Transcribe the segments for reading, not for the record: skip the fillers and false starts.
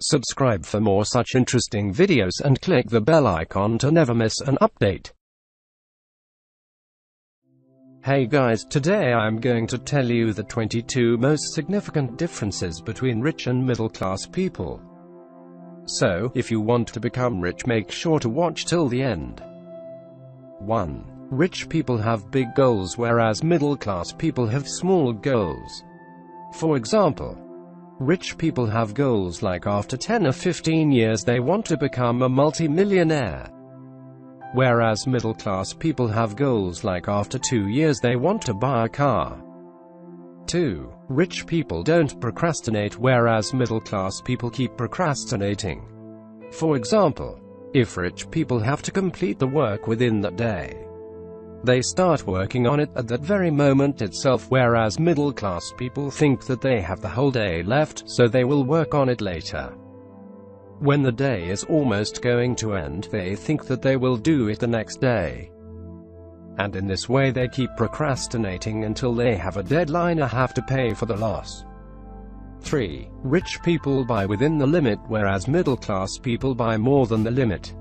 Subscribe for more such interesting videos and click the bell icon to never miss an update. Hey guys, today I'm going to tell you the 22 most significant differences between rich and middle class people. So, if you want to become rich, make sure to watch till the end. 1. Rich people have big goals whereas middle class people have small goals. For example, rich people have goals like after 10 or 15 years they want to become a multi-millionaire. Whereas middle-class people have goals like after 2 years they want to buy a car. 2. Rich people don't procrastinate whereas middle-class people keep procrastinating. For example, if rich people have to complete the work within that day, they start working on it at that very moment itself, whereas middle-class people think that they have the whole day left, so they will work on it later. When the day is almost going to end, they think that they will do it the next day. And in this way they keep procrastinating until they have a deadline or have to pay for the loss. 3. Rich people buy within the limit whereas middle-class people buy more than the limit.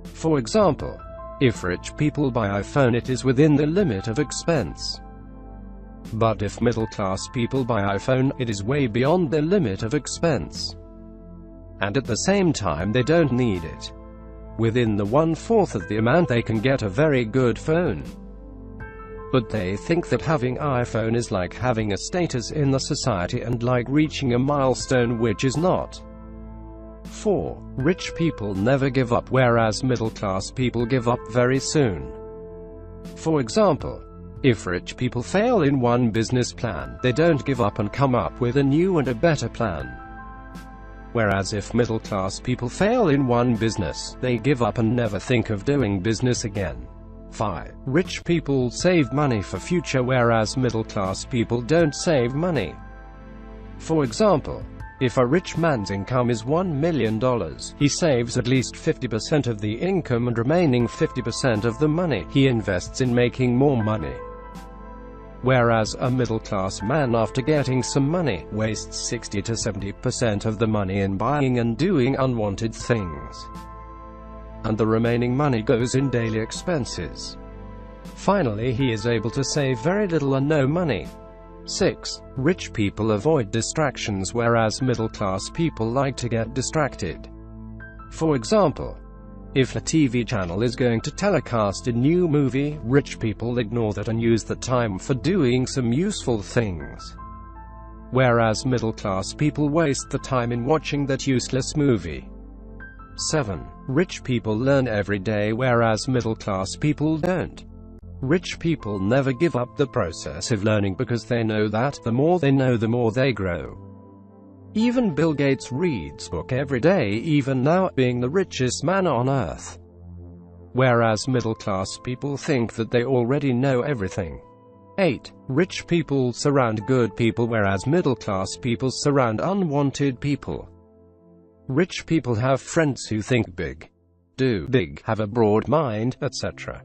For example, if rich people buy iPhone, it is within the limit of expense. But if middle-class people buy iPhone, it is way beyond the limit of expense. And at the same time they don't need it. Within the 1/4 of the amount they can get a very good phone. But they think that having iPhone is like having a status in the society and like reaching a milestone, which is not. 4. Rich people never give up whereas middle-class people give up very soon. For example, if rich people fail in one business plan, they don't give up and come up with a new and a better plan. Whereas if middle-class people fail in one business, they give up and never think of doing business again. 5. Rich people save money for future whereas middle-class people don't save money. For example, if a rich man's income is $1 million, he saves at least 50% of the income and remaining 50% of the money he invests in making more money. Whereas a middle-class man, after getting some money, wastes 60 to 70% of the money in buying and doing unwanted things. And the remaining money goes in daily expenses. Finally, he is able to save very little or no money. 6. Rich people avoid distractions whereas middle-class people like to get distracted. For example, if a TV channel is going to telecast a new movie, rich people ignore that and use the time for doing some useful things. Whereas middle-class people waste the time in watching that useless movie. 7. Rich people learn every day whereas middle-class people don't. Rich people never give up the process of learning because they know that the more they know, the more they grow. Even Bill Gates reads book every day, even now being the richest man on earth. Whereas middle-class people think that they already know everything. 8. Rich people surround good people whereas middle-class people surround unwanted people. Rich people have friends who think big, do big, have a broad mind, etc.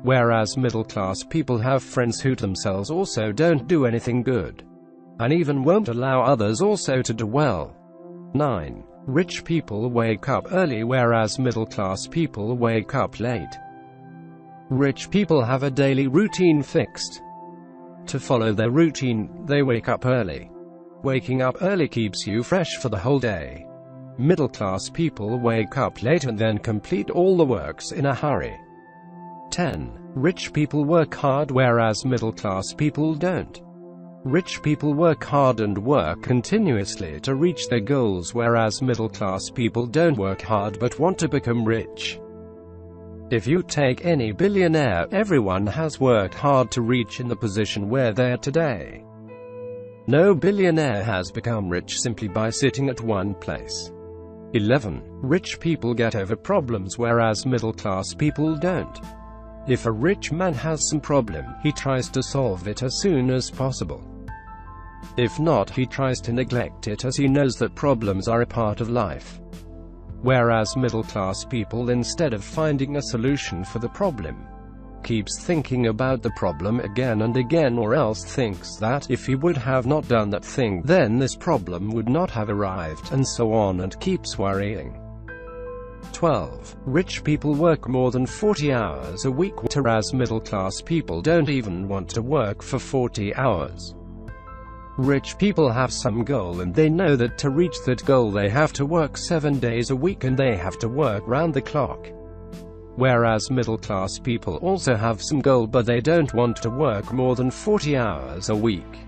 Whereas middle-class people have friends who themselves also don't do anything good, and even won't allow others also to do well. 9. Rich people wake up early whereas middle-class people wake up late. Rich people have a daily routine fixed. To follow their routine, they wake up early. Waking up early keeps you fresh for the whole day. Middle-class people wake up late and then complete all the works in a hurry. 10. Rich people work hard whereas middle-class people don't. Rich people work hard and work continuously to reach their goals whereas middle-class people don't work hard but want to become rich. If you take any billionaire, everyone has worked hard to reach in the position where they are today. No billionaire has become rich simply by sitting at one place. 11. Rich people get over problems whereas middle-class people don't. If a rich man has some problem, he tries to solve it as soon as possible. If not, he tries to neglect it as he knows that problems are a part of life. Whereas middle-class people, instead of finding a solution for the problem, keeps thinking about the problem again and again, or else thinks that if he would have not done that thing, then this problem would not have arrived, and so on, and keeps worrying. 12. Rich people work more than 40 hours a week, whereas middle-class people don't even want to work for 40 hours. Rich people have some goal, and they know that to reach that goal they have to work 7 days a week, and they have to work round the clock. Whereas middle-class people also have some goal, but they don't want to work more than 40 hours a week.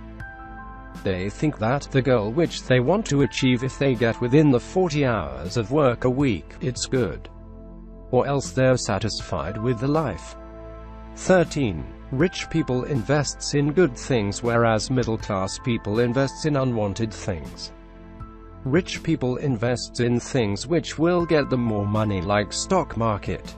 They think that the goal which they want to achieve, if they get within the 40 hours of work a week, it's good. Or else they're satisfied with the life. 13. Rich people invests in good things, whereas middle-class people invests in unwanted things. Rich people invests in things which will get them more money, like stock market.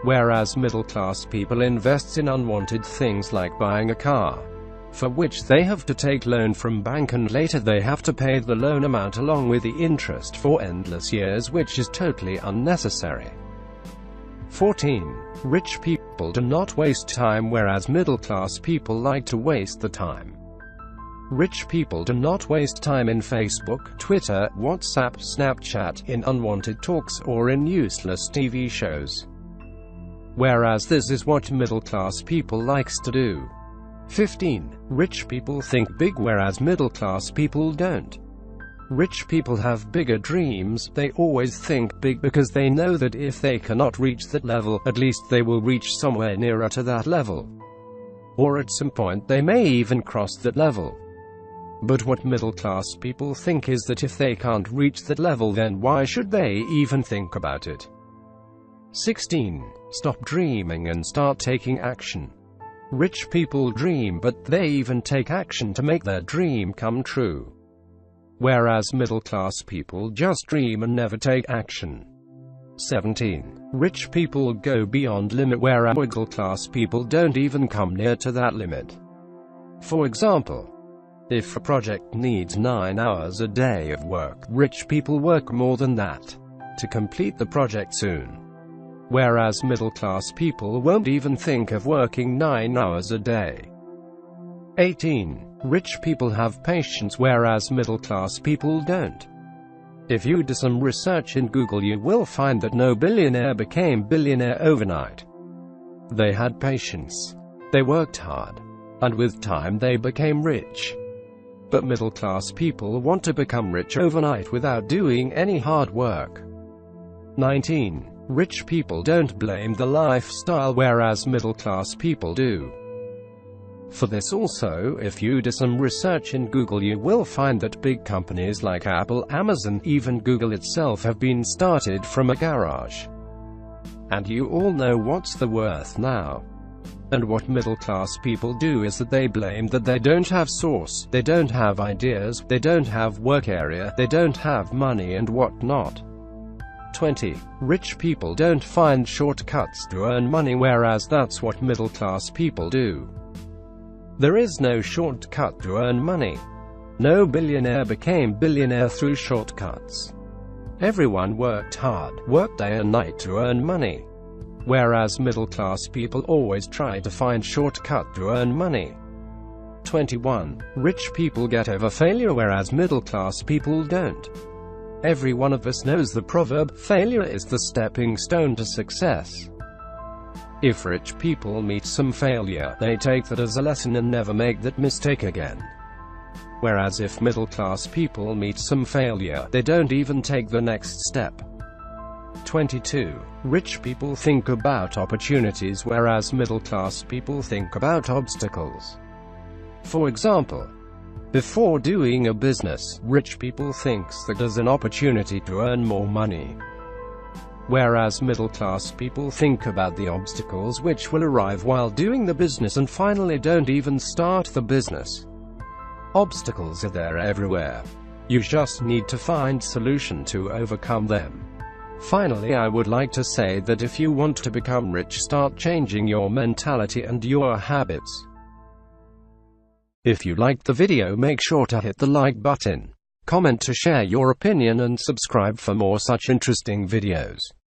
Whereas middle-class people invests in unwanted things like buying a car, for which they have to take loan from bank, and later they have to pay the loan amount along with the interest for endless years, which is totally unnecessary. 14. Rich people do not waste time, whereas middle-class people like to waste the time. Rich people do not waste time in Facebook, Twitter, WhatsApp, Snapchat, in unwanted talks, or in useless TV shows. Whereas this is what middle-class people likes to do. 15. Rich people think big, whereas middle-class people don't. Rich people have bigger dreams. They always think big because they know that if they cannot reach that level, at least they will reach somewhere nearer to that level. Or at some point they may even cross that level. But what middle-class people think is that if they can't reach that level, then why should they even think about it? 16. Stop dreaming and start taking action. Rich people dream, but they even take action to make their dream come true. Whereas middle-class people just dream and never take action. 17. Rich people go beyond limit, whereas middle-class people don't even come near to that limit. For example, if a project needs 9 hours a day of work, rich people work more than that to complete the project soon. Whereas middle-class people won't even think of working 9 hours a day. 18. Rich people have patience, whereas middle-class people don't. If you do some research in Google, you will find that no billionaire became billionaire overnight. They had patience. They worked hard. And with time they became rich. But middle-class people want to become rich overnight without doing any hard work. 19. Rich people don't blame the lifestyle, whereas middle-class people do. For this also, if you do some research in Google, you will find that big companies like Apple, Amazon, even Google itself have been started from a garage. And you all know what's the worth now. And what middle-class people do is that they blame that they don't have source, they don't have ideas, they don't have work area, they don't have money, and whatnot. 20. Rich people don't find shortcuts to earn money, whereas that's what middle-class people do. There is no shortcut to earn money. No billionaire became billionaire through shortcuts. Everyone worked hard, worked day and night to earn money. Whereas middle-class people always try to find shortcut to earn money. 21. Rich people get over failure, whereas middle-class people don't. Every one of us knows the proverb, failure is the stepping stone to success. If rich people meet some failure, they take that as a lesson and never make that mistake again. Whereas if middle-class people meet some failure, they don't even take the next step. 22. Rich people think about opportunities, whereas middle-class people think about obstacles. For example, before doing a business, rich people thinks that there's an opportunity to earn more money. Whereas middle-class people think about the obstacles which will arrive while doing the business and finally don't even start the business. Obstacles are there everywhere. You just need to find solution to overcome them. Finally, I would like to say that if you want to become rich, start changing your mentality and your habits. If you liked the video, make sure to hit the like button, comment to share your opinion, and subscribe for more such interesting videos.